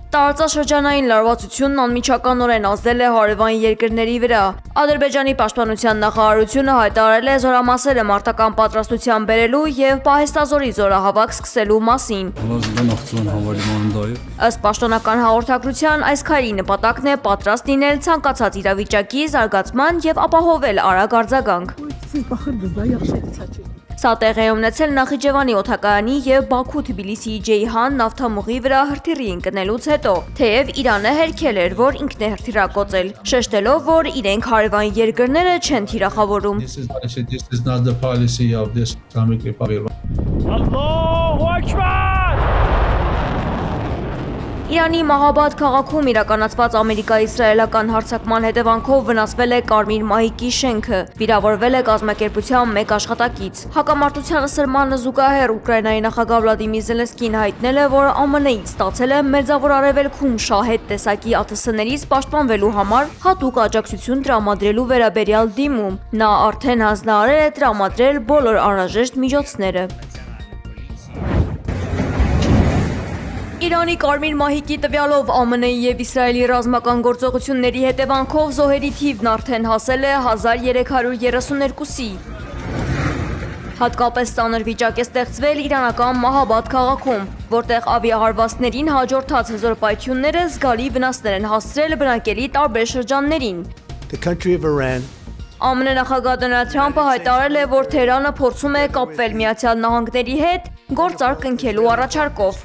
Տարածաշրջանային լարվածությունն անմիջականորեն ազդել է հարևան երկրների վրա։ Ադրբեջանի պաշտպանության նախարարությունը հայտարարել է զորամասերը մարտական պատրաստության բերելու եւ Պահեստազորի զորահավաք սկսելու մասին։ Ըստ պաշտոնական հաղորդագրության, այս քայլի նպատակն է պատրաստ լինել ցանկացած իրավիճակի զարգացման եւ ապահովել արագ արձագանք։ Սա տեղի է ունեցել Նախիջևանի օդակայանի եւ Բաքու-Թբիլիսիի Ջեյհան նավթամուղի վրա հրթիռի ընկնելուց հետո, թեև Իրանը հերքել էր, որ ինքն է հրթիռակոծել, շեշտելով, որ իրենք հարևան երկրները չեն թիրախավորում։ Ալլահու ակբար! Իրանի Մահաբադ քաղաքում իրականացված ամերիկա-իսրայելական հարձակման հետևանքով վնասվել է Կարմիր մահիկի շենքը, վիրավորվել է կազմակերպության մեկ աշխատակից։ Հակամարտության սրմանը զուգահեռ Ուկրաինայի նախագահ Վլադիմիր Զելենսկին հայտնել է, որ ԱՄՆ-ից ստացել է Մերձավոր Արևելքում շահեդ տեսակի ԱԹՍ-ներից պաշտպանվելու համար հատուկ աջակցություն տրամադրելու վերաբերյալ դիմում։ Նա արդեն հանձնարարել է տրամադրել բոլոր անհրաժեշտ միջոցները։ Իրանի Կարմիր մահիկի տվյալով ԱՄՆ-ի եւ Իսրայելի ռազմական գործողությունների հետևանքով զոհերի թիվն արդեն հասել է 1332-ի։ Հատկապես ծանր վիճակ է ստեղծվել իրանական Մահաբադ քաղաքում, որտեղ ավիահարվածներին հաջորդած հզոր պայթյունները զգալի վնասներ են հասցրել բնակելի տարբեր շրջաններին։ ԱՄՆ նախագահ Դոնալդ Թրամփը հայտարարել է, որ Թեհրանը փորձում է կապվել Միացյալ Նահանգների հետ գործարք կնքելու առաջարկով։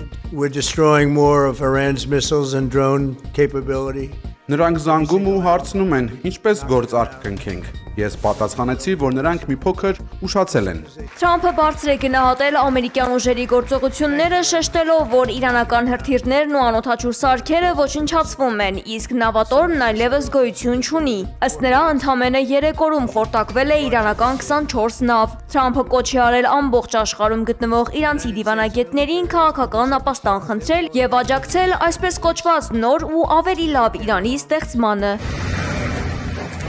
Նրանք զանգում ու հարցնում են, ինչպես գործարք կնքենք։ Ես պատասխանեցի, որ նրանք մի փոքր ուշացել են։ Թրամփը բարձր է գնահատել ամերիկյան ուժերի գործողությունները, շեշտելով, որ իրանական հրթիռներն ու անօդաչու սարքերը ոչնչացվում են, իսկ նավատորմն այլևս գոյություն չունի։ Ըստ նրա, ընդամենը 3 օրում խորտակվել է իրանական 24 նավ։ Թրամփը կոչ է արել ամբողջ աշխարհում գտնվող իրանցի դիվանագետներին քաղաքական ապաստան խնդրել եւ աջակցել այսպես կոչված նոր ու ավելի լավ Իրանի ստեղծմանը։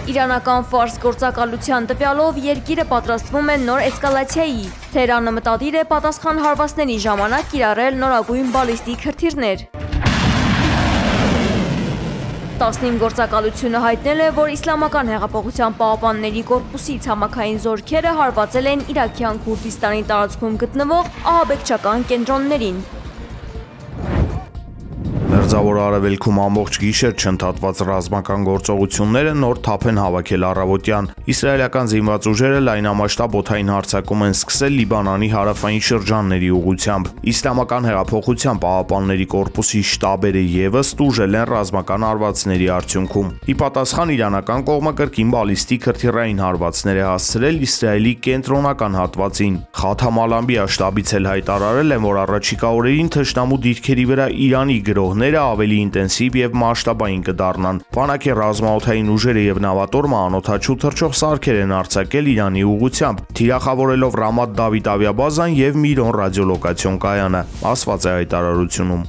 Իրանական Ֆարս գործակալության տվյալով երկիրը պատրաստվում է նոր էսկալացիայի։ Թեհրանը մտադիր է պատասխան հարվածների ժամանակ կիրառել նորագույն բալիստիկ հրթիռներ։ 15 գործակալությունը հայտնել է, որ Իսլամական հեղափոխության պահապանների կորպուսի ցամաքային զորքերը հարվածել են Իրաքյան Քուրդիստանի տարածքում գտնվող ահաբեկչական կենտրոններին։ Մերձավոր Արևելքում ամբողջ գիշեր չընդհատված ռազմական գործողությունները նոր թափ են հավաքել առավոտյան։ Իսրայելական զինված ուժերը լայնամասշտաբ օդային հարձակում են սկսել Լիբանանի հարավային շրջանների ուղղությամբ։ Իսլամական հեղափոխության պահապանների կորպուսի շտաբերը ևս տուժել են ռազմական հարվածների արդյունքում։ Ի պատասխան իրանական կողմը կրկին բալիստիկ հրթիռային հարվածներ է հասցրել Իսրայելի կենտրոնական հատվածին։ Խաթամ Ալ-Անբիա շտաբից էլ հայտարարել են, որ առաջիկա օրերին թշնամու դիրքերի վրա Իրանի գրոհները ավելի ինտենսիվ եւ մասշտաբային կդառնան։ Բանակի ռազմաօդային ուժերը եւ նավատորմը անօդաչու թռչող սարքեր են արձակել Իրանի ուղղությամբ, թիրախավորելով Ռամադ Դավիթ ավիաբազան եւ Միրոն ռադիոլոկացիոն կայանը, ասված է հայտարարությունում։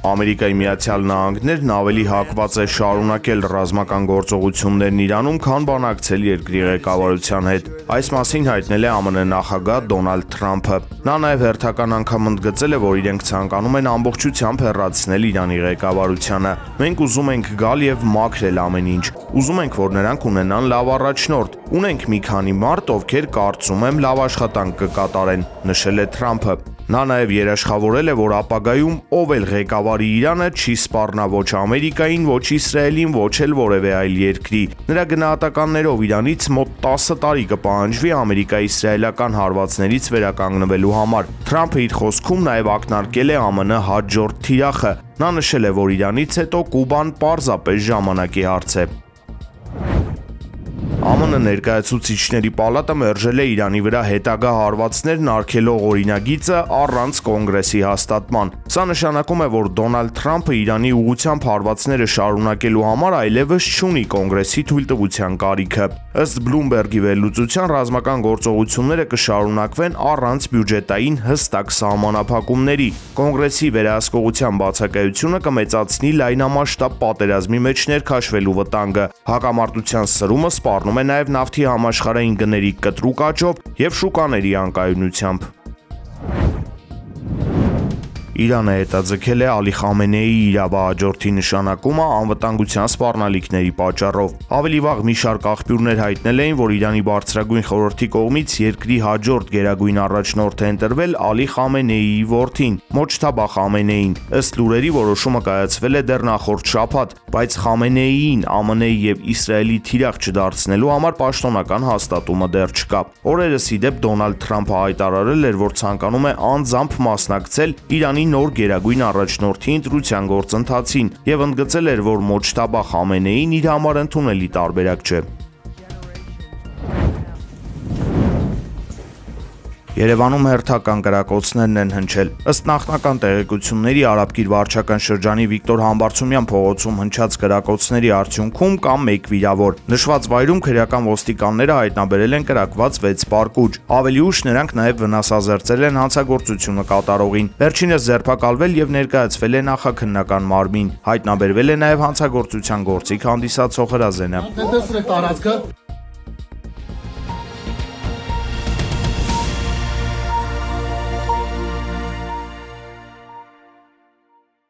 Ամերիկայի Միացյալ Նահանգներն ավելի հակված է շարունակել ռազմական գործողություններն Իրանում, քան բանակցել երկրի ղեկավարության հետ։ Այս մասին հայտնել է ԱՄՆ նախագահ Դոնալդ Թրամփը։ Նա նաև հերթական անգամ ընդգծել է, որ իրենք ցանկանում են ամբողջությամբ հեռացնել Իրանի ղեկավարությանը։ Մենք ուզում ենք գալ եւ մաքրել ամեն ինչ։ Ուզում ենք, որ նրանք ունենան լավ առաջնորդ։ Ունենք մի քանի մարդ, ովքեր կարծում եմ լավ աշխատանք կկատարեն, նշել է Թրամփը։ Նա նաև երաշխավորել է, որ ապագայում ով էլ ղեկավարի Իրանը չի սպառնա ոչ Ամերիկային, ոչ Իսրայելին, ոչ էլ որևէ այլ երկրի։ Նրա գնահատականներով Իրանից մոտ 10 տարի կպահանջվի ամերիկա-իսրայելական հարվածներից վերականգնվելու համար։ Թրամփը իր խոսքում նաև ակնարկել է ԱՄՆ հաջորդ թիրախը։ Նա նշել է, որ Իրանից հետո Կուբան պարզապես ժամանակի հարց է։ ԱՄՆ ներկայացուցիչների պալատը մերժել է Իրանի վրա հետագա հարվածներն արգելող օրինագիծը առանց կոնգրեսի հաստատման։ Սա նշանակում է, որ Դոնալդ Թրամփը Իրանի ուղղությամբ հարվածները շարունակելու համար այլևս չունի կոնգրեսի թույլտվության կարիքը։ Ըստ Բլումբերգի վերլուծության ռազմական գործողությունները կշարունակվեն առանց բյուջետային հստակ սահմանափակումների։ Կոնգրեսի վերահսկողության բացակայությունը կմեծացնի լայնամասշտաբ պատերազմի մեջ ներքաշվելու վտանգը։ Հակամարտության սրումը սպառնում է նաև նավթի համաշխարհային գների կտրուկ աճով եւ շուկաների անկայունությամբ։ Իրանը հետաձգել է Ալի Խամենեիի իրավահաջորդի նշանակումը անվտանգության սպառնալիքների պատճառով։ Ավելի վաղ մի շարք աղբյուրներ հայտնել էին, որ Իրանի բարձրագույն խորհրդի կողմից երկրի հաջորդ գերագույն առաջնորդ է ընտրվել Ալի Խամենեիի որդին՝ Մոջթաբա Խամենեին։ Ըստ լուրերի որոշումը կայացվել է դեռ նախորդ շաբաթ, բայց Խամենեիին ԱՄՆ-ի եւ Իսրայելի թիրախ չդարձնելու համար պաշտոնական հաստատումը դեռ չկա։ Օրերս ի դեպ Դոնալդ Թրամփը հայտարարել էր, որ ցանկանում է անձամբ մասնակցել Իրանի նոր գերագույն առաջնորդի ընտրության գործընթացին եւ ընդգծել էր, որ Մոջթաբա Խամենեին իր համար ընդունելի տարբերակ չէ։ Երևանում հերթական կրակոցներն են հնչել։ Ըստ նախնական տեղեկությունների Արաբկիր վարչական շրջանի Վիկտոր Համբարձումյան փողոցում հնչած կրակոցների արդյունքում կա 1 վիրավոր։ Նշված վայրում քրեական ոստիկանները հայտնաբերել են կրակված 6 պարկուճ։ Ավելի ուշ նրանք նաև վնասազերծել են հանցագործությունը կատարողին։ Վերջինս ձերբակալվել եւ ներկայացվել է նախաքննական մարմին։ Հայտնաբերվել է նաև հանցագործության գործիք հանդիսացող հրազենը։